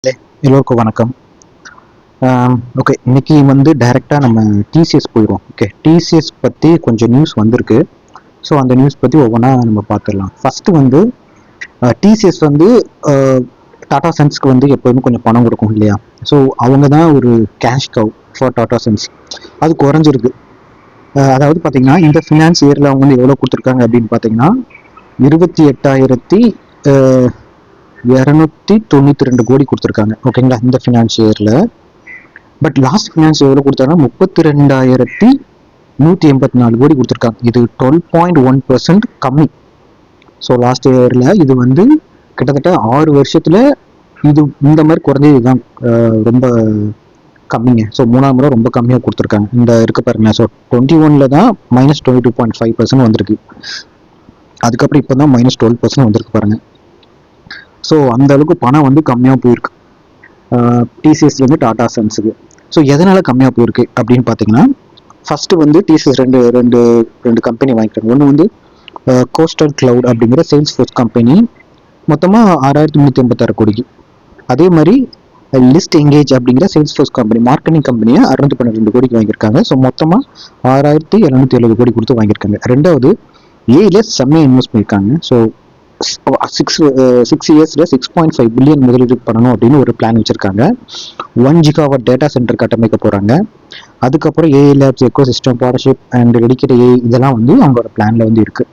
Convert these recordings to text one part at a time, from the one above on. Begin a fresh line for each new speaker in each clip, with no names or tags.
எல்லோருக்கும் வணக்கம். ஓகே, இன்னைக்கு வந்து டைரெக்டாக நம்ம டிசிஎஸ் போயிடுவோம். ஓகே, டிசிஎஸ் பற்றி கொஞ்சம் நியூஸ் வந்திருக்கு. ஸோ அந்த நியூஸ் பற்றி ஒவ்வொன்றா நம்ம பார்த்துடலாம். ஃபஸ்ட்டு வந்து டிசிஎஸ் வந்து டாடா சன்ஸ்க்கு வந்து எப்போதுமே கொஞ்சம் பணம் கொடுக்கும் இல்லையா? ஸோ அவங்க தான் ஒரு cash cow for Tata Sons. அது குறைஞ்சிருக்கு. அதாவது பார்த்தீங்கன்னா இந்த ஃபினான்ஸ் இயரில் அவங்க வந்து எவ்வளோ கொடுத்துருக்காங்க அப்படின்னு பார்த்தீங்கன்னா 28,292 கோடி கொடுத்துருக்காங்க. ஓகேங்களா, இந்த ஃபினான்ஸ் இயரில். பட் லாஸ்ட் ஃபினான்ஸ் எவ்வளோ கொடுத்தாங்கன்னா 32,184 கோடி கொடுத்துருக்காங்க. இது 12.1% கம்மி. ஸோ லாஸ்ட் இயரில் இது வந்து கிட்டத்தட்ட 6 வருஷத்தில் இது இந்த மாதிரி குறைஞ்சது தான் ரொம்ப கம்மிங்க. ஸோ 3ஆம் முறை ரொம்ப கம்மியாக கொடுத்துருக்காங்க. இந்த இருக்க பாருங்க. ஸோ 21 தான் -22.5% வந்திருக்கு. அதுக்கப்புறம் இப்போ தான் -12% வந்திருக்கு பாருங்க. ஸோ அந்த அளவுக்கு பணம் வந்து கம்மியாக போயிருக்கு டிசிஎஸ்லேருந்து டாடா சன்ஸுக்கு. ஸோ எதனால் கம்மியாக போயிருக்கு அப்படின்னு பார்த்தீங்கன்னா, ஃபஸ்ட்டு வந்து டிசிஎஸ் ரெண்டு கம்பெனி வாங்கிக்கிறாங்க. ஒன்று வந்து கோஸ்டல் கிளவுட் அப்படிங்கிற சேல்ஸ் ஃபோர்ஸ் கம்பெனி, மொத்தமாக 6,386 கோடிக்கு. அதே மாதிரி லிஸ்ட் எங்கேஜ் அப்படிங்கிற சேல்ஸ் ஃபோர்ஸ் கம்பெனி, மார்க்கெட்டிங் கம்பெனியை 612 கோடிக்கு வாங்கியிருக்காங்க. ஸோ மொத்தமாக 6,770 கோடி கொடுத்து வாங்கியிருக்காங்க. ரெண்டாவது ஏல செம்மையாக இன்வெஸ்ட் பண்ணியிருக்காங்க. ஸோ 6 இயர்ஸில் 6.5 பில்லியன் முதலீடு பண்ணணும் அப்படின்னு ஒரு பிளான் வச்சுருக்காங்க. 1 GW டேட்டா சென்டர் கட்டமைக்க போகிறாங்க. அதுக்கப்புறம் AI labs, echo system, partnership and dedicate AI இதெல்லாம் வந்து அவங்களோட பிளானில் வந்து இருக்குது.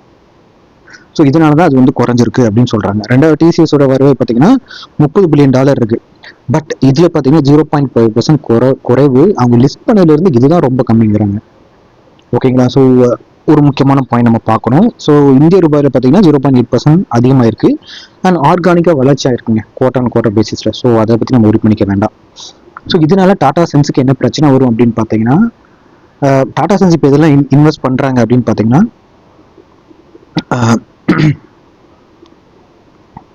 ஸோ இதனால தான் அது வந்து குறைஞ்சிருக்கு அப்படின்னு சொல்கிறாங்க. ரெண்டாவது டிசிஎஸோட வரவே பார்த்தீங்கன்னா $30 பில்லியன் இருக்குது. பட் இதில் பார்த்தீங்கன்னா 0.5% குறைவு. அவங்க லிஸ்ட் பண்ணதுலேருந்து இதுதான் ரொம்ப கம்மிங்கிறாங்க. ஓகேங்களா. ஸோ ஒரு முக்கியமான பாயிண்ட் நம்ம பார்க்கணும். ஸோ இந்திய ரூபாயில் பார்த்தீங்கன்னா 0.8% அதிகமாக இருக்குது. அண்ட் ஆர்கானிக்காக வளர்ச்சியாக இருக்குங்க குவார்டர் பேசிஸில். ஸோ அதை பற்றி நம்ம ஒரி பண்ணிக்க வேண்டாம். ஸோ இதனால டாடா சன்ஸுக்கு என்ன பிரச்சனை வரும் அப்படின்னு பார்த்தீங்கன்னா, டாடா சன்ஸ் இப்போ இதெல்லாம் இன்வெஸ்ட் பண்ணுறாங்க அப்படின்னு பார்த்தீங்கன்னா,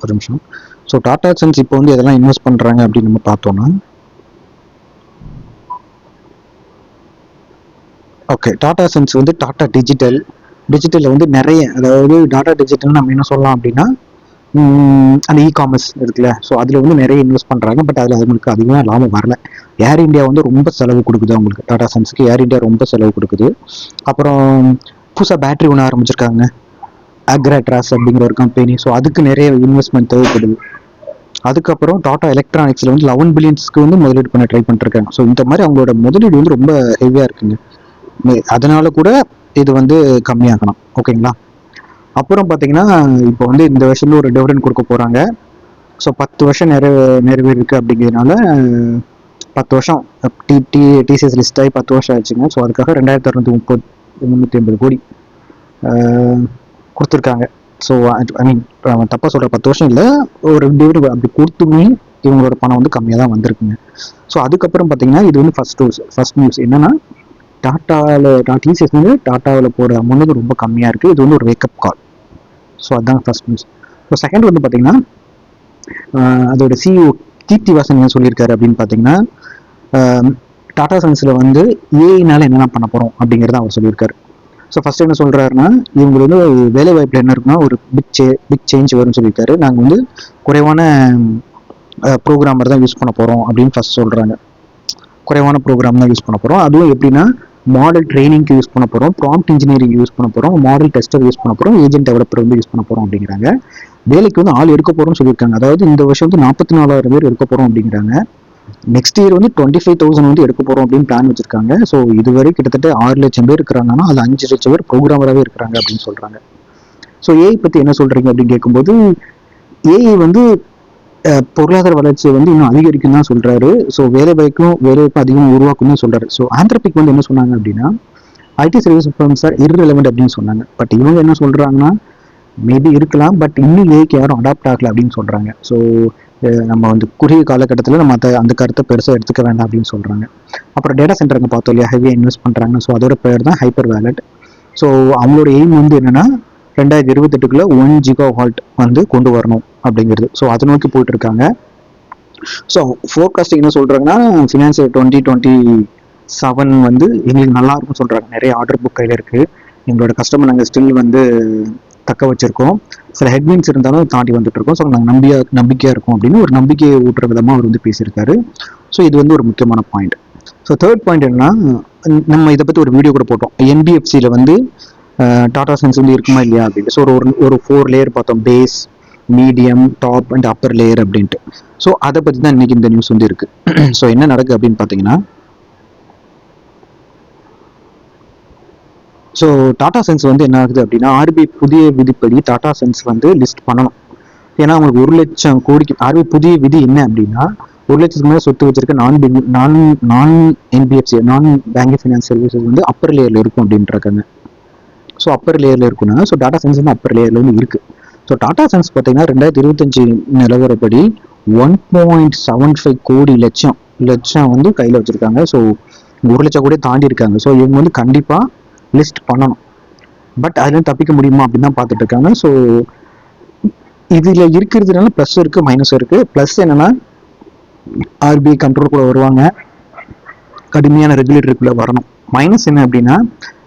ஒரு நிமிஷம். ஸோ டாடா சன்ஸ் இப்போ வந்து இதெல்லாம் இன்வெஸ்ட் பண்ணுறாங்க அப்படின்னு நம்ம பார்த்தோம்னா, ஓகே, டாடா சன்ஸ் வந்து டாடா டிஜிட்டலில் வந்து நிறைய, அதாவது டாடா டிஜிட்டல் நம்ம என்ன சொல்லலாம் அப்படின்னா அந்த இ-காமர்ஸ் இருக்குல்ல. ஸோ அதில் வந்து நிறைய இன்வெஸ்ட் பண்ணுறாங்க. பட் அதில் அவங்களுக்கு அதிகமாக லாபம் வரல. ஏர் இந்தியா வந்து ரொம்ப செலவு கொடுக்குது அவங்களுக்கு. டாடா சன்ஸுக்கு ஏர் இந்தியா ரொம்ப செலவு கொடுக்குது. அப்புறம் புதுசாக பேட்டரி ஒன்று ஆரம்பிச்சிருக்காங்க, அக்ராட்ராஸ் அப்படிங்கிற ஒரு கம்பெனி. ஸோ அதுக்கு நிறைய இன்வெஸ்ட்மெண்ட் தேவைப்படுது. அதுக்கப்புறம் டாடா எலக்ட்ரானிக்ஸில் வந்து 11 பில்லியன்ஸ்க்கு வந்து முதலீடு பண்ண ட்ரை பண்ணிருக்காங்க. ஸோ இந்த மாதிரி அவங்களோட முதலீடு வந்து ரொம்ப ஹெவியாக இருக்குங்க. அதனால கூட இது வந்து கம்மியாகணும். ஓகேங்களா. அப்புறம் பார்த்தீங்கன்னா இப்போ வந்து இந்த வருஷத்துல ஒரு டிவிடெண்ட் கொடுக்க போகிறாங்க. ஸோ 10 வருஷம் நிறைவேறிருக்கு அப்படிங்கிறதுனால 10 வருஷம் டிசிஎஸ் லிஸ்ட் ஆகி 10 வருஷம் ஆச்சுங்க. ஸோ அதுக்காக 2,630 கோடி கொடுத்துருக்காங்க. ஸோ ஐ மீன் தப்பாக சொல்கிற 10 வருஷம் இல்லை, ஒரு டிவிடெண்ட் அப்படி கொடுத்துமே இவங்களோட பணம் வந்து கம்மியாக தான் வந்திருக்குங்க. ஸோ அதுக்கப்புறம் பார்த்தீங்கன்னா இது வந்து ஃபர்ஸ்ட் நியூஸ் என்னன்னா, டிசிஎஸ் வந்து டாட்டாவில் போகிற அமௌண்ட் வந்து ரொம்ப கம்மியாக இருக்குது. இது வந்து ஒரு வேக்கப் கால். ஸோ அதுதான் ஃபர்ஸ்ட் நியூஸ். ஸோ செகண்ட் வந்து பார்த்தீங்கன்னா, அதோட சிஇஓ கீர்த்திவாசன் என்ன சொல்லியிருக்காரு அப்படின்னு பார்த்தீங்கன்னா, டாடா சன்ஸில் வந்து ஏஐனால என்னென்ன பண்ண போகிறோம் அப்படிங்கிறத அவர் சொல்லியிருக்காரு. ஸோ ஃபர்ஸ்ட் என்ன சொல்கிறாருன்னா, இவங்களுக்கு வந்து வேலை வாய்ப்பில் என்ன இருக்குன்னா ஒரு பிக் சேஞ்ச் வரும்னு சொல்லியிருக்காரு. நாங்கள் வந்து குறைவான ப்ரோக்ராமர் தான் யூஸ் பண்ண போகிறோம் அப்படின்னு ஃபர்ஸ்ட் சொல்கிறாங்க. குறைவான ப்ரோக்ராம் தான் யூஸ் பண்ண போகிறோம். அதுவும் எப்படின்னா, மாடல் ட்ரைனிங்க்கு யூஸ் பண்ண போகிறோம், ப்ராம்ப்ட் இன்ஜினியரிங் யூஸ் பண்ண போகிறோம், மாடல் டெஸ்டர் யூஸ் பண்ண போகிறோம், ஏஜென்ட் டெவலப்பர் வந்து யூஸ் பண்ண போகிறோம் அப்படிங்கிறாங்க. வேலைக்கு வந்து ஆள் எடுக்க போகிறோம்னு சொல்லியிருக்காங்க. அதாவது இந்த வருஷம் வந்து 44,000 பேர் எடுக்க போகிறோம் அப்படிங்கிறாங்க. நெக்ஸ்ட் இயர் வந்து 25,000 வந்து எடுக்க போகிறோம் அப்படின்னு பிளான் வச்சிருக்காங்க. ஸோ இதுவரை கிட்டத்தட்ட 6 லட்சம் பேர் இருக்கிறாங்கன்னா அது 5 லட்சம் பேர் ப்ரோக்ராமராகவே இருக்கிறாங்க அப்படின்னு சொல்கிறாங்க. ஸோ ஏஐ பற்றி என்ன சொல்கிறீங்க அப்படின்னு கேட்கும்போது, ஏஐ வந்து பொருளாதார வளர்ச்சியை வந்து இன்னும் அதிகரிக்கும் தான் சொல்றாரு. ஸோ வேலைவாய்ப்பு அதிகமாக உருவாக்கும் தான் சொல்றாரு. ஸோ ஆந்த்ரபிக் வந்து என்ன சொன்னாங்க அப்படின்னா, IT service firms are irrelevant அப்படின்னு சொன்னாங்க. பட் இவங்க என்ன சொல்றாங்கன்னா, மேபி இருக்கலாம், பட் இன்னும் ஏஐக்கு யாரும் அடாப்ட் ஆகல அப்படின்னு சொல்றாங்க. ஸோ நம்ம வந்து குறுகிய காலகட்டத்தில் நம்ம அந்த கருத்தை பெருசாக எடுத்துக்க வேண்டாம் அப்படின்னு சொல்றாங்க. அப்புறம் டேட்டா சென்டருங்க பார்த்தோம் இல்லையா, ஹெவியாக இன்வெஸ்ட் பண்றாங்க. ஸோ அதோட பேர் தான் ஹைப்பர் வேலட். ஸோ அவங்களோட எய்ம் வந்து என்னன்னா 2028 1 GW வந்து கொண்டு வரணும் அப்படிங்கிறது. ஸோ அதை நோக்கி போயிட்டு இருக்காங்க. ஸோ ஃபோர்காஸ்டிங் என்ன சொல்றாங்கன்னா, ஃபினான்ஸ் 2027 வந்து எங்களுக்கு நல்லா இருக்கும்னு சொல்றாங்க. நிறைய ஆர்டர் புக் கையில் இருக்கு. எங்களோட கஸ்டமர் நாங்கள் ஸ்டில் வந்து தக்க வச்சிருக்கோம். சில ஹெட்வின்ஸ் இருந்தாலும் தாண்டி வந்துட்டு இருக்கோம். ஸோ நாங்கள் நம்பிக்கையாக இருக்கும் அப்படின்னு ஒரு நம்பிக்கையை ஊட்டுற விதமாக அவர் வந்து பேசியிருக்காரு. ஸோ இது வந்து ஒரு முக்கியமான பாயிண்ட். ஸோ தேர்ட் பாயிண்ட் என்னன்னா, நம்ம இதை பற்றி ஒரு வீடியோ கூட போட்டோம். என்பிஎஃப்சியில் வந்து டாடா சன்ஸ் வந்து இருக்குமா இல்லையா அப்படின்ட்டு. ஸோ ஒரு 4 லேயர் பார்த்தோம், base, medium, top and upper layer அப்படின்ட்டு. ஸோ அதை பற்றி தான் இன்னைக்கு இந்த நியூஸ் வந்து இருக்கு. ஸோ என்ன நடக்குது அப்படின்னு பார்த்தீங்கன்னா, ஸோ டாடா சன்ஸ் வந்து என்ன ஆகுது அப்படின்னா, ஆர்பிஐ புதிய விதிப்படி டாடா சன்ஸ் வந்து லிஸ்ட் பண்ணணும். ஏன்னா அவங்களுக்கு 1 லட்சம் கோடிக்கு ஆர்பிஐ புதிய விதி என்ன அப்படின்னா, 1 லட்சத்துக்கு மேலே சொத்து வச்சிருக்க நான் என்பிஎஃப்சி நான் பேங்கிங் ஃபினான்ஸ் சர்வீசஸ் வந்து அப்பர் லேயர்ல இருக்கும் அப்படின்றாங்க. ஸோ அப்பர் லேயர்ல இருக்குன்னா, ஸோ டாடா சன்ஸ் வந்து அப்பர் லேயர்ல வந்து இருக்கு. ஸோ டாடா சன்ஸ் பார்த்தீங்கன்னா 2025 நிலவரப்படி 1.75 கோடி லட்சம் வந்து கையில் வச்சிருக்காங்க. ஸோ 1 லட்சம் கூட தாண்டி இருக்காங்க. ஸோ இவங்க வந்து கண்டிப்பா லிஸ்ட் பண்ணணும். பட் அதுல தப்பிக்க முடியுமா அப்படின்னு தான் பார்த்துட்டு இருக்காங்க. ஸோ இதுல இருக்கிறதுனால ப்ளஸ் இருக்கு, மைனஸ் இருக்கு. ப்ளஸ் என்னன்னா, ஆர்பிஐ கண்ட்ரோல் கூட வருவாங்க, கடுமையான ரெகுலேட்டருக்குள்ள வரணும். மைனஸ் என்ன அப்படின்னா,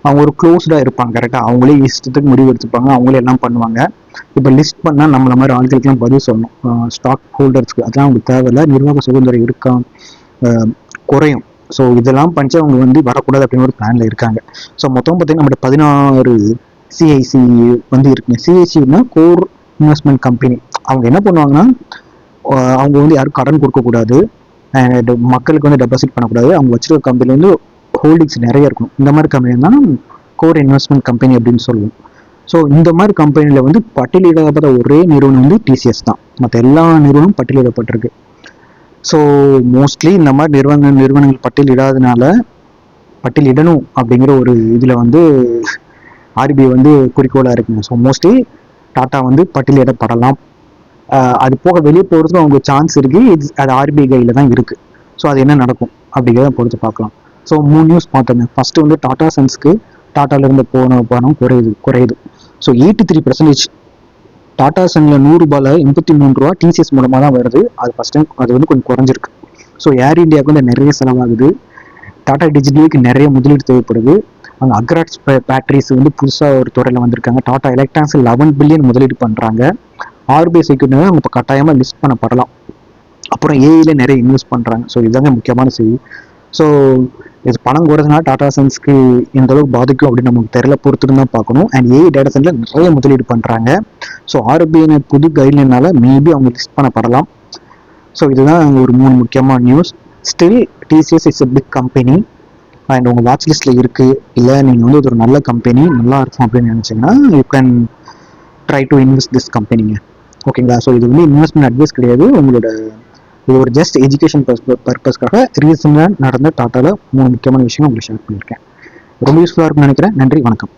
அவங்க ஒரு க்ளோஸ்டா இருப்பாங்க. கரெக்டா அவங்களே இஷ்டத்துக்கு முடிவு எடுத்துப்பாங்க, அவங்களே எல்லாம் பண்ணுவாங்க. இப்போ லிஸ்ட் பண்ணா நம்மள மாதிரி ஆட்களுக்குலாம் பதில் சொல்லணும், ஸ்டாக் ஹோல்டர்ஸ்க்கு. அதெல்லாம் அவங்களுக்கு தேவையில்லை. நிர்வாக சுதந்திரம் இருக்கா குறையும். ஸோ இதெல்லாம் பண்ணிச்சு அவங்க வந்து வரக்கூடாது அப்படின்னு ஒரு பிளான்ல இருக்காங்க. ஸோ மொத்தம் பார்த்தீங்கன்னா நம்மகிட்ட 16 சிஐசி வந்து இருக்குங்க. சிஐசின்னா கோர் இன்வெஸ்ட்மெண்ட் கம்பெனி. அவங்க என்ன பண்ணுவாங்கன்னா, அவங்க வந்து யாரும் கடன் கொடுக்கக்கூடாது, அண்ட் மக்களுக்கு வந்து டெபாசிட் பண்ணக்கூடாது. அவங்க வச்சிருக்க கம்பெனில வந்து ஹோல்டிங்ஸ் நிறைய இருக்கும். இந்த மாதிரி கம்பெனி தான் கோர் இன்வெஸ்ட்மெண்ட் கம்பெனி அப்படின்னு சொல்லுவோம். ஸோ இந்த மாதிரி கம்பெனியில வந்து பட்டியலிடப்பட்ட ஒரே நிறுவனம் வந்து டிசிஎஸ் தான். மற்ற எல்லா நிறுவனமும் பட்டியலிடப்பட்டிருக்கு. ஸோ மோஸ்ட்லி இந்த மாதிரி நிறுவனங்கள் பட்டியலிடணும் அப்படிங்கிற ஒரு இதில் வந்து ஆர்பிஐ வந்து குறிக்கோளாக இருக்குங்க. ஸோ மோஸ்ட்லி டாட்டா வந்து பட்டியலிடப்படலாம். அது போக வெளியே போகிறதுக்கு அவங்க சான்ஸ் இருக்கு. அது ஆர்பிஐ கையில் தான் இருக்கு. ஸோ அது என்ன நடக்கும் அப்படிங்கிறத பொறுத்து பார்க்கலாம். So 3 news பார்த்தோங்க. ஃபர்ஸ்ட் வந்து டாடா சன்ஸ்க்கு டாட்டால இருந்து போன பணம் குறையுது. ஸோ 83% டாடா சன்ல 100 ரூபாயில 83 ரூபா டிசிஎஸ் மூலமா தான் வருது. அது ஃபர்ஸ்ட் டைம் அது வந்து கொஞ்சம் குறைஞ்சிருக்கு. ஸோ ஏர் இந்தியாவுக்கு வந்து நிறைய செலவாகுது. டாடா டிஜிட்டலுக்கு நிறைய முதலீடு தேவைப்படுது. அங்கே அக்ராட்ஸ் பேட்டரிஸ் வந்து புதுசாக ஒரு துறையில் வந்திருக்காங்க. டாடா எலக்ட்ரானிக்ஸ் 11 பில்லியன் முதலீடு பண்ணுறாங்க. ஆர்பிஐ செக்யூரிட்டி அவங்க இப்போ கட்டாயமாக லிஸ்ட் பண்ணப்படலாம். அப்புறம் ஏஐல நிறைய இன்வெஸ்ட் பண்ணுறாங்க. ஸோ இதுதாங்க முக்கியமான செய்தி. ஸோ இது பணம் குறைஞ்சனால டாடா சன்ஸ்க்கு எந்த அளவுக்கு பாதிக்கும் அப்படின்னு நமக்கு தெரியல, பொறுத்துட்டு தான் பார்க்கணும். அண்ட் ஏஐ டேட்டா சென்டர்ல நிறைய முதலீடு பண்ணுறாங்க. ஸோ ஆர்பிஐ புது கைட்லைனால மேபி அவங்க லிஸ்ட் பண்ணப்படலாம். ஸோ இதுதான் ஒரு 3 முக்கியமான news. Still TCS is a big company and உங்கள் வாட்ச் லிஸ்ட்டில் இருக்குது. இல்லை நீங்கள் வந்து ஒரு நல்ல கம்பெனி நல்லா இருக்கும் அப்படின்னு நினச்சிங்கன்னா you can try to invest this கம்பெனிங்க. ஓகேங்களா? ஸோ இது வந்து இன்வெஸ்ட்மெண்ட் அட்வைஸ் கிடையாது. இது ஒரு ஜஸ்ட் எஜுகேஷன் பர்பஸ்க்காக ரீசெண்டாக நடந்த டாட்டாவில் 3 முக்கியமான விஷயம் உங்களுக்கு ஷேர் பண்ணியிருக்கேன். ரொம்ப யூஸ்ஃபுல்லாக இருக்கும்னு நினைக்கிறேன். நன்றி, வணக்கம்.